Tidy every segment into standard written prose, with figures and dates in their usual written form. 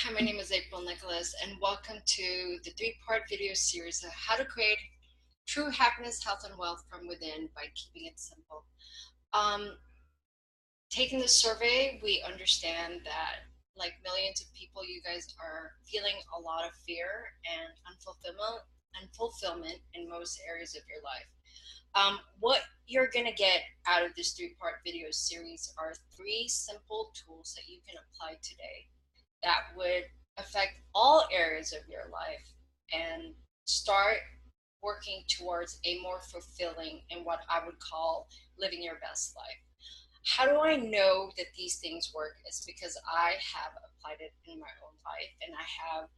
Hi, my name is April Nicolas, and welcome to the three-part video series of how to create true happiness, health, and wealth from within by keeping it simple. Um, Taking the survey, we understand that, like millions of people, you guys are feeling a lot of fear and unfulfillment in most areas of your life. What you're going to get out of this three-part video series are three simple tools that you can apply today that would affect all areas of your life and start working towards a more fulfilling and what I would call living your best life. How do I know that these things work? It's because I have applied it in my own life, and I have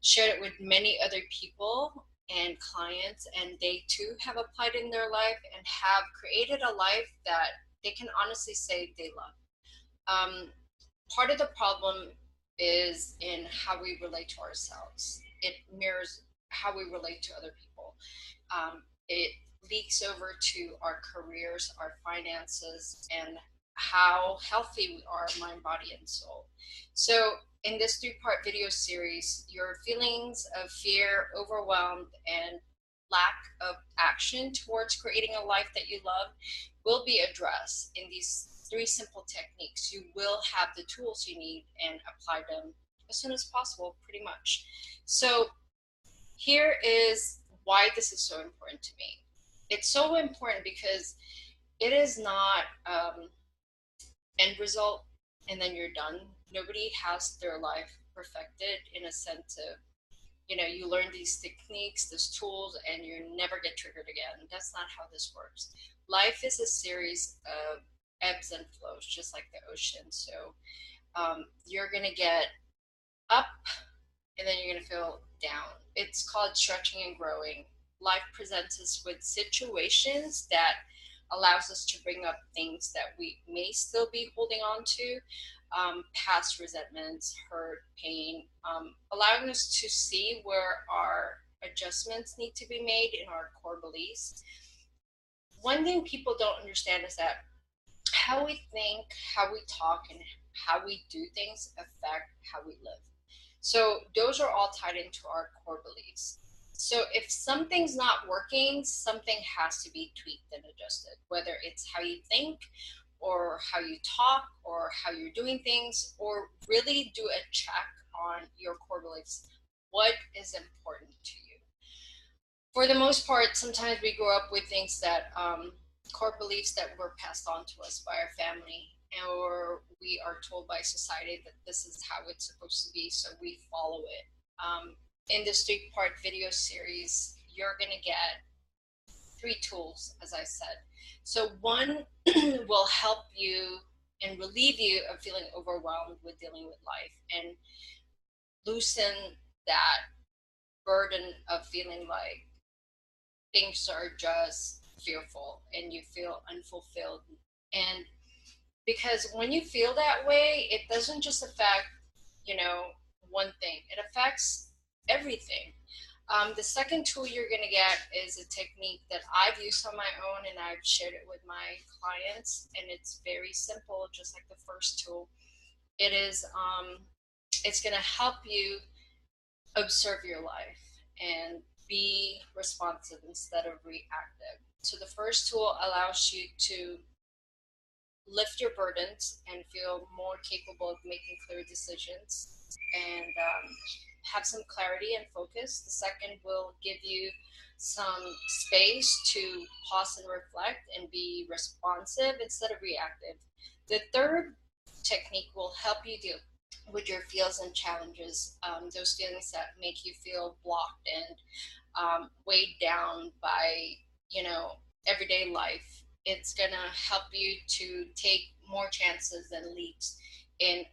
shared it with many other people and clients, and they too have applied it in their life and have created a life that they can honestly say they love. Part of the problem is in how we relate to ourselves. It mirrors how we relate to other people. It leaks over to our careers, our finances, and how healthy we are, mind, body, and soul. So, in this three-part video series, your feelings of fear, overwhelmed, and lack of action towards creating a life that you love will be addressed in these three simple techniques. You will have the tools you need and apply them as soon as possible, pretty much. So here is why this is so important to me. It's so important because it is not end result and then you're done. Nobody has their life perfected in a sense of, you learn these techniques, these tools, and you never get triggered again. That's not how this works. Life is a series of ebbs and flows, just like the ocean. So you're going to get up and then you're going to feel down. It's called stretching and growing. Life presents us with situations that allows us to bring up things that we may still be holding on to, past resentments, hurt, pain, allowing us to see where our adjustments need to be made in our core beliefs. One thing people don't understand is that how we think, how we talk, and how we do things affect how we live. So those are all tied into our core beliefs. So if something's not working, something has to be tweaked and adjusted, whether it's how you think or how you talk or how you're doing things, or really do a check on your core beliefs. What is important to you? For the most part, sometimes we grow up with things that core beliefs that were passed on to us by our family, or we are told by society that this is how it's supposed to be, so we follow it. In this three-part video series, you're going to get three tools, as I said. So one will help you and relieve you of feeling overwhelmed with dealing with life and loosen that burden of feeling like things are just fearful and you feel unfulfilled. And because when you feel that way, it doesn't just affect, you know, one thing, it affects everything. The second tool you're going to get is a technique that I've used on my own and I've shared it with my clients, and it's very simple, just like the first tool. It is, it's going to help you observe your life and be responsive instead of reactive. So the first tool allows you to lift your burdens and feel more capable of making clear decisions and have some clarity and focus. The second will give you some space to pause and reflect and be responsive instead of reactive. The third technique will help you deal with your feels and challenges, those feelings that make you feel blocked and weighed down by, you know, everyday life. It's gonna help you to take more chances and leaps in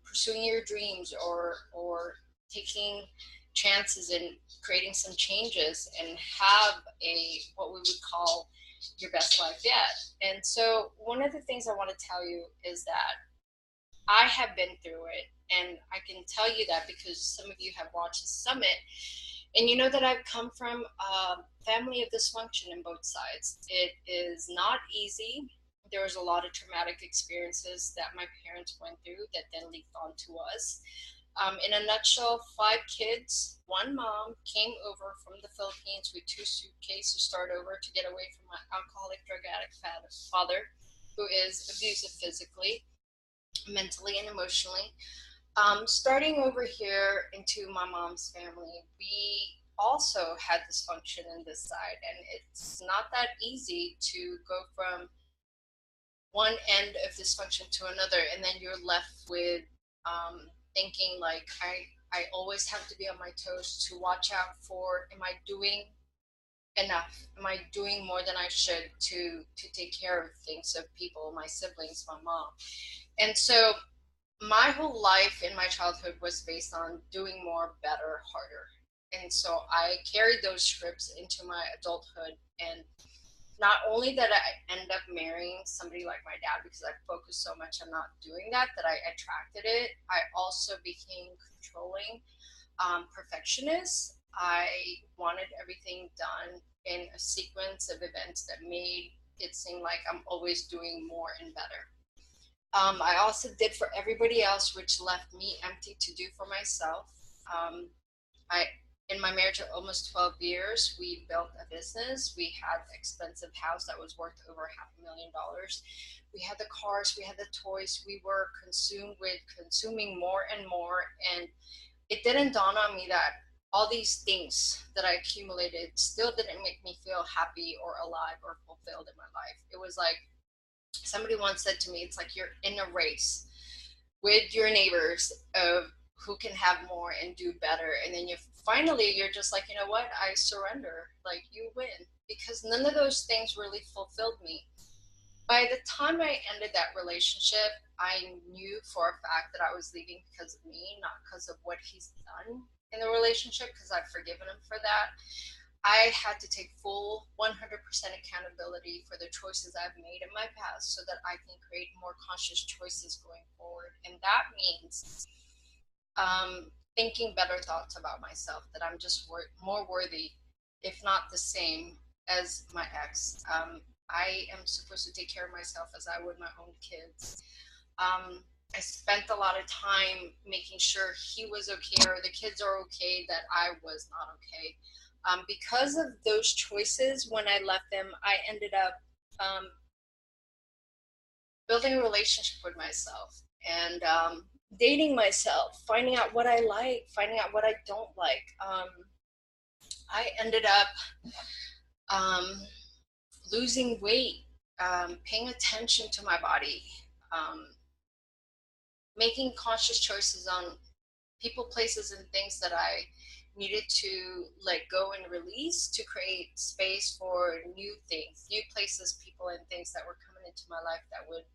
pursuing your dreams, or taking chances in creating some changes and have a what we would call your best life yet. And so one of the things I want to tell you is that I have been through it, and I can tell you that because some of you have watched the summit, and you know that I've come from a family of dysfunction in both sides. It is not easy. There was a lot of traumatic experiences that my parents went through that then leaked onto us. In a nutshell, 5 kids, one mom came over from the Philippines with 2 suitcases to start over to get away from my alcoholic drug addict father, who is abusive physically, mentally, and emotionally. Starting over here into my mom's family, we also had dysfunction in this side, and it's not that easy to go from one end of dysfunction to another, and then you're left with thinking like I always have to be on my toes to watch out for, am I doing enough? Am I doing more than I should to take care of things, of people, my siblings, my mom? And so my whole life in my childhood was based on doing more, better, harder. And so I carried those scripts into my adulthood. And not only that I ended up marrying somebody like my dad because I focused so much on not doing that, that I attracted it, I also became controlling, perfectionist. I wanted everything done in a sequence of events that made it seem like I'm always doing more and better. I also did for everybody else, which left me empty to do for myself. Um, I, in my marriage of almost 12 years, we built a business. We had an expensive house that was worth over $500,000. We had the cars, we had the toys. We were consumed with consuming more and more. And it didn't dawn on me that all these things that I accumulated still didn't make me feel happy or alive or fulfilled in my life. It was like, somebody once said to me, it's like you're in a race with your neighbors of who can have more and do better. And then you finally, you're just like, you know what? I surrender. Like, you win. Because none of those things really fulfilled me. By the time I ended that relationship, I knew for a fact that I was leaving because of me, not because of what he's done in the relationship, because I've forgiven him for that. I had to take full 100% accountability for the choices I've made in my past so that I can create more conscious choices going forward. And that means thinking better thoughts about myself, that I'm just more worthy, if not the same, as my ex. I am supposed to take care of myself as I would my own kids. I spent a lot of time making sure he was okay or the kids are okay, that I was not okay. Because of those choices, when I left them, I ended up building a relationship with myself and dating myself, finding out what I like, finding out what I don't like. I ended up losing weight, paying attention to my body, um, making conscious choices on people, places, and things that I needed to let go and release to create space for new things, new places, people, and things that were coming into my life that would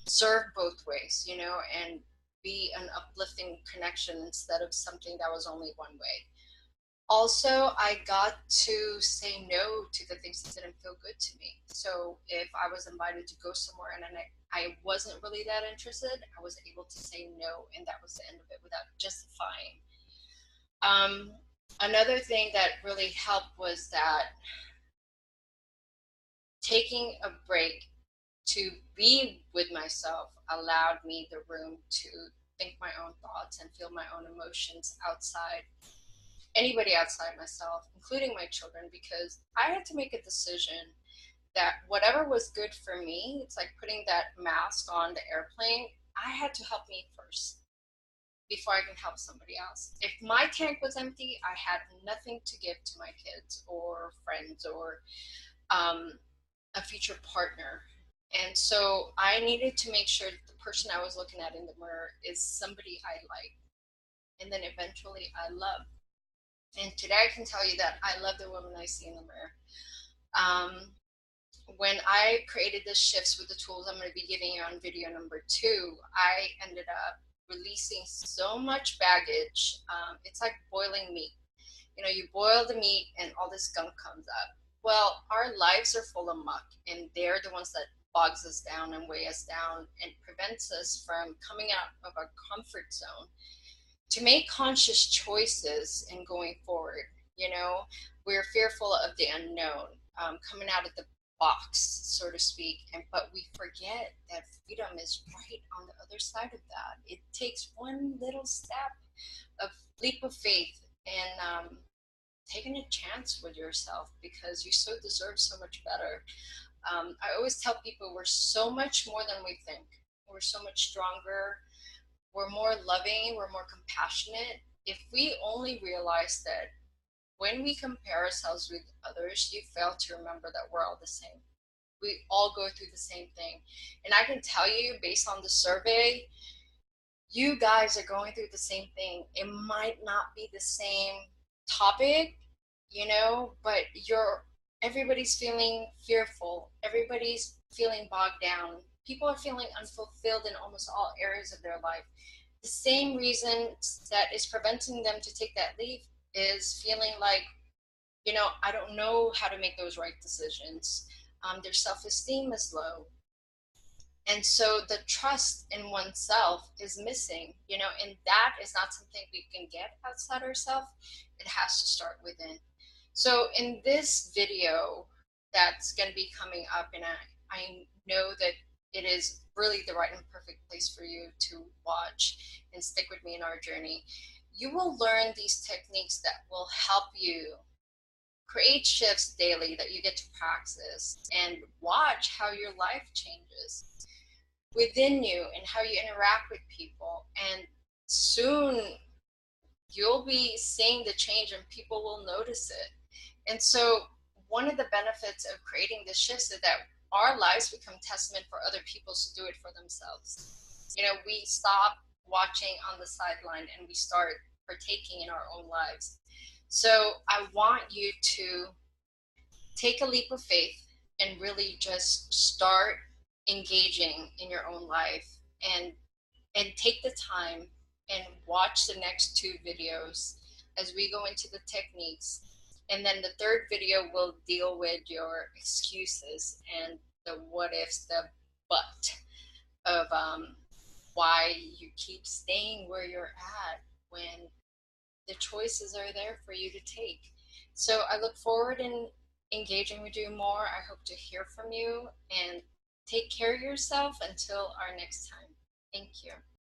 serve both ways, you know, and be an uplifting connection instead of something that was only one way. Also, I got to say no to the things that didn't feel good to me. So if I was invited to go somewhere and I wasn't really that interested, I was able to say no, and that was the end of it without justifying. Um, Another thing that really helped was that taking a break to be with myself allowed me the room to think my own thoughts and feel my own emotions outside anybody outside myself, including my children, because I had to make a decision that whatever was good for me, it's like putting that mask on the airplane, I had to help me first before I can help somebody else. If my tank was empty, I had nothing to give to my kids or friends or um, a future partner. And so I needed to make sure that the person I was looking at in the mirror is somebody I like. And then eventually I love. And today I can tell you that I love the woman I see in the mirror. Um, when I created the shifts with the tools I'm going to be giving you on video number 2, I ended up releasing so much baggage. It's like boiling meat. You know, you boil the meat and all this gunk comes up. Well, our lives are full of muck, and they're the ones that bogs us down and weigh us down and prevents us from coming out of our comfort zone to make conscious choices and going forward. You know, we're fearful of the unknown, coming out of the box, so to speak, and but we forget that freedom is right on the other side of that. It takes one little step, leap of faith and taking a chance with yourself, because you so deserve so much better. I always tell people we're so much more than we think. We're so much stronger. We're more loving. We're more compassionate. If we only realize that when we compare ourselves with others, you fail to remember that we're all the same. We all go through the same thing. And I can tell you, based on the survey, you guys are going through the same thing. It might not be the same topic, but everybody's feeling fearful. Everybody's feeling bogged down. People are feeling unfulfilled in almost all areas of their life. The same reason that is preventing them to take that leap is feeling like, I don't know how to make those right decisions. Their self-esteem is low. And so the trust in oneself is missing, and that is not something we can get outside ourselves. It has to start within. So in this video that's going to be coming up, and I know that it is really the right and perfect place for you to watch and stick with me in our journey, you will learn these techniques that will help you create shifts daily that you get to practice and watch how your life changes within you and how you interact with people. And soon you'll be seeing the change and people will notice it. And so one of the benefits of creating the shifts is that our lives become testament for other people to do it for themselves. We stop watching on the sideline and we start partaking in our own lives. So I want you to take a leap of faith and really just start engaging in your own life, and take the time and watch the next two videos as we go into the techniques. And then the third video will deal with your excuses and the what ifs, the but of why you keep staying where you're at when the choices are there for you to take. So I look forward in engaging with you more. I hope to hear from you, and take care of yourself until our next time. Thank you.